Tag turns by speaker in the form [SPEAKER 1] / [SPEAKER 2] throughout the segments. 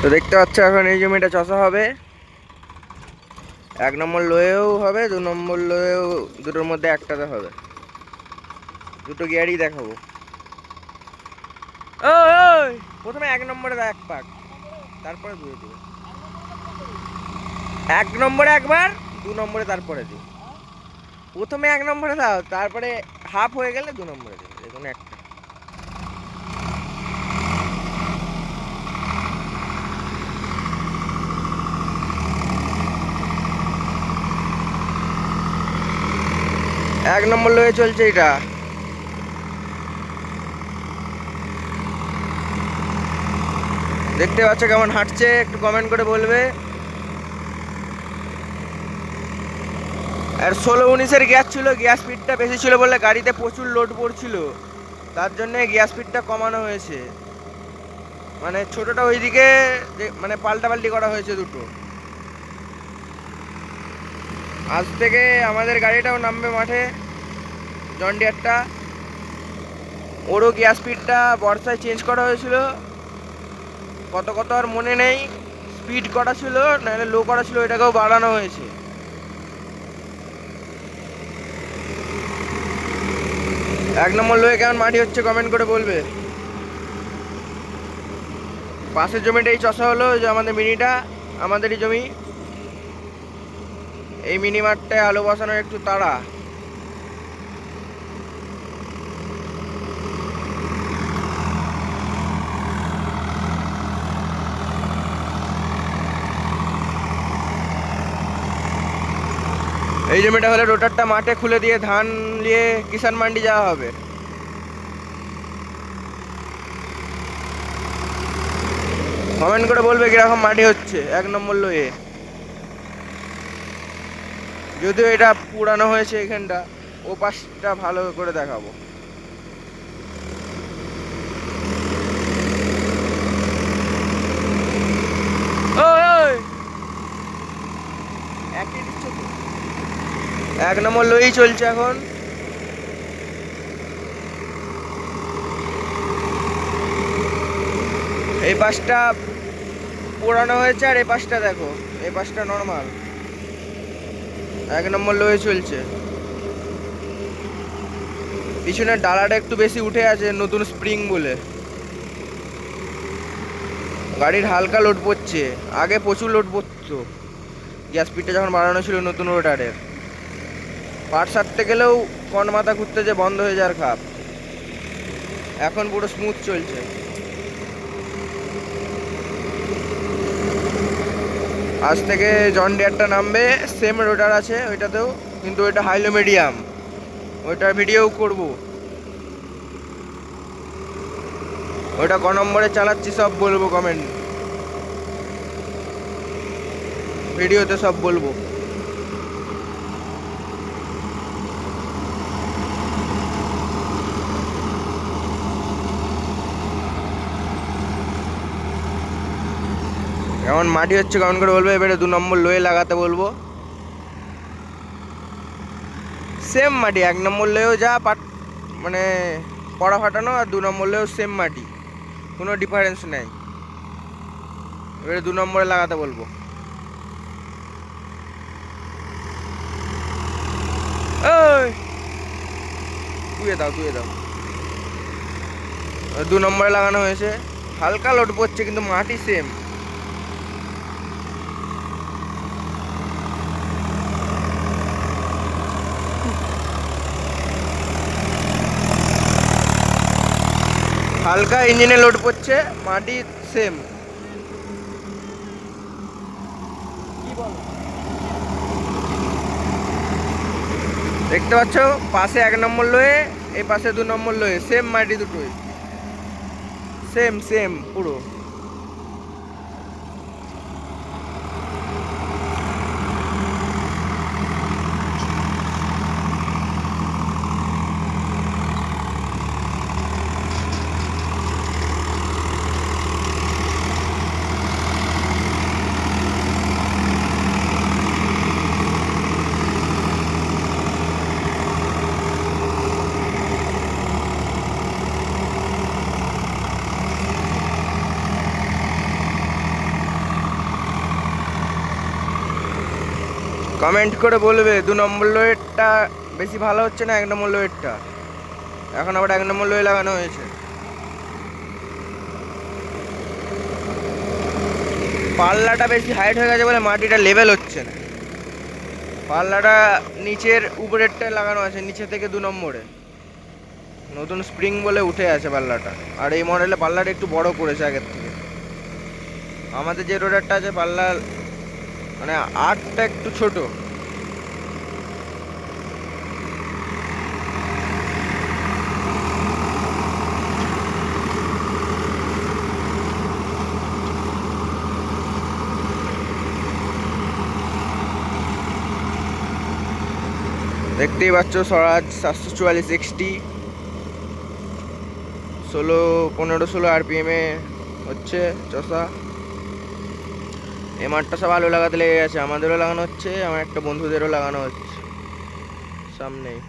[SPEAKER 1] তো দেখতে পাচ্ছ এখন এই জমিটা চষা হবে। 1 নম্বর লোয়েও হবে, 2 নম্বর লোয়েও, দুটোর মধ্যে একটাতে হবে। দুটো গিয়ারই দেখাবো। ওই প্রথমে 1 নম্বরে দাও 1 পাক, তারপরে 2 দিবে। 1 নম্বরে একবার, 2 নম্বরে তারপরে দিই। প্রথমে 1 নম্বরে দাও, তারপরে হাফ হয়ে গেলে 2 নম্বরে দিবে, দেখুন একটা। এক নম্বর লোয়ে চলছে এটা। দেখতে পাচ্ছ কেমন হাঁটছে, একটু কমেন্ট করে বলবে। আর 16-19-এর গ্যাস ছিল, গ্যাস স্পিডটা বেশি ছিল বলে গাড়িতে প্রচুর লোড পড়ছিল, তার জন্য গ্যাস স্পিডটা কমানো হয়েছে। মানে ছোটটা ওইদিকে মানে পাল্টাপাল্টি করা হয়েছে দুটো। আজ থেকে আমাদের গাড়িটাও নামবে মাঠে, জন ডিয়ারটা। ওরও গ্যাস স্পিডটা বর্ষায় চেঞ্জ করা হয়েছিল, কত কত আর মনে নেই। স্পিড করা ছিল, নাহলে লো করা ছিল, এটাকেও বাড়ানো হয়েছে। এক নম্বর লোয়ে কেমন মাটি হচ্ছে কমেন্ট করে বলবে। পাশের জমিটা এই চষা হলো, যে আমাদের মিনিটা, আমাদেরই জমি। এই মিনি মাঠটায় আলু বসানোর একটু তাড়া। এই জমিটা হলে রোটারটা মাঠে খুলে দিয়ে ধান নিয়ে কিষান মান্ডি যাওয়া হবে। কমেন্ট করে বলবে কিরকম মাটি হচ্ছে 1 নম্বর লোয়ে। যদিও এটা পুরানো হয়েছে এখানটা, ও পাশটা ভালো করে দেখাবো। ওই 1 নম্বর লোয়েই চলছে এখন। এই পাশটা পোড়ানো হয়েছে, আর এই পাশটা দেখো, এই পাশটা নর্মাল। 1 নম্বর লোয়ে চলছে। পিছনের ডালাটা একটু বেশি উঠে আছে, নতুন স্প্রিং বলে। গাড়ির হালকা লোড পড়ছে, আগে প্রচুর লোড পড়তো গ্যাস স্পিডটা যখন বাড়ানো ছিল নতুন রোটারের। পাট সারতে গেলেও কন মাথা ঘুরতে যে বন্ধ হয়ে যাওয়ার খাপ। এখন পুরো স্মুথ চলছে। আজ থেকে জন ডিয়ারটা নামবে, সেম রোটার আছে ওইটাতেও, কিন্তু ওইটা হাইলো মিডিয়াম, ওইটার ভিডিও করব। ওইটা ক নম্বরে চালাচ্ছি সব বলবো, কমেন্ট ভিডিওতে সব বলবো। কেমন মাটি হচ্ছে কমেন্ট করে বলবো। এবারে 2 নম্বর লোয়ে লাগাতে বলবো। সেম মাটি, 1 নম্বর লোয়েও যা মানে পড়া ফাটানো, আর 2 নম্বর লোয়েও সেম মাটি, কোনো ডিফারেন্স নেই। এবারে 2 নম্বরে লাগাতে বলবো। ওই তুই দাও 2 নম্বরে লাগানো হয়েছে। হালকা লোড পড়ছে কিন্তু মাটি সেম। হালকা ইঞ্জিনে লোড পড়ছে, মাটি সেম। দেখতে পাচ্ছ পাশে 1 নম্বর লোয়ে, এই পাশে 2 নম্বর লোয়ে, সেম মাটি দুটোই, সেম সেম পুরো। কমেন্ট করে বলবে 2 নম্বর লোয়েরটা বেশি ভালো হচ্ছে না 1 নম্বর লোয়েরটা। এখন আবার 1 নম্বর লোয়ে লাগানো হয়েছে। পাল্লাটা বেশি হাইট হয়ে গেছে বলে মাটিটা লেভেল হচ্ছে না। পাল্লাটা নিচের উপরেরটা লাগানো আছে, নিচে থেকে 2 নম্বরে নতুন স্প্রিং বলে উঠে আছে পাল্লাটা। আর এই মডেলে পাল্লাটা একটু বড় করেছে আগের থেকে। আমাদের যে রোডারটা আছে পাল্লা মানে আটটা একটু ছোট। দেখতেই পাচ্ছ স্বরাজ 744 XT 15-16 RPM এ হচ্ছে চষা। এই মাঠটা সব আলু লাগাতে লেগে গেছে, আমাদেরও লাগানো হচ্ছে, আমার একটা বন্ধুদেরও লাগানো হচ্ছে সামনেই।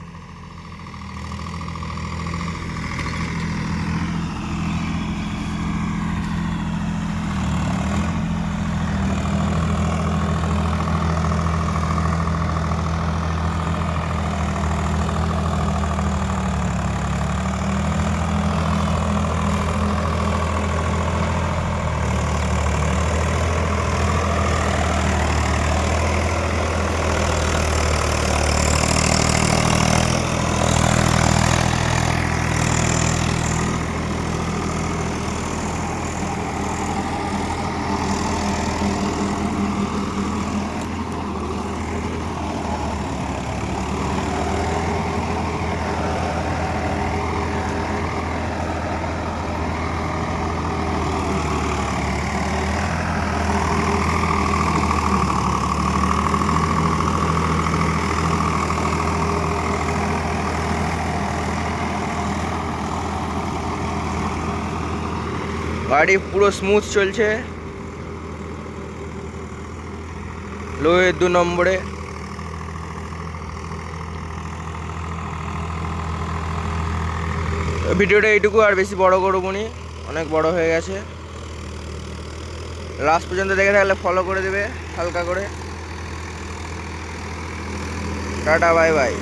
[SPEAKER 1] গাড়ি পুরো স্মুথ চলছে লোয়ের 2 নম্বরে। ভিডিওটা এইটুকু, আর বেশি বড় করবো নি, অনেক বড় হয়ে গেছে। লাস্ট পর্যন্ত দেখে থাকলে ফলো করে দেবে হালকা করে। Tata bye bye.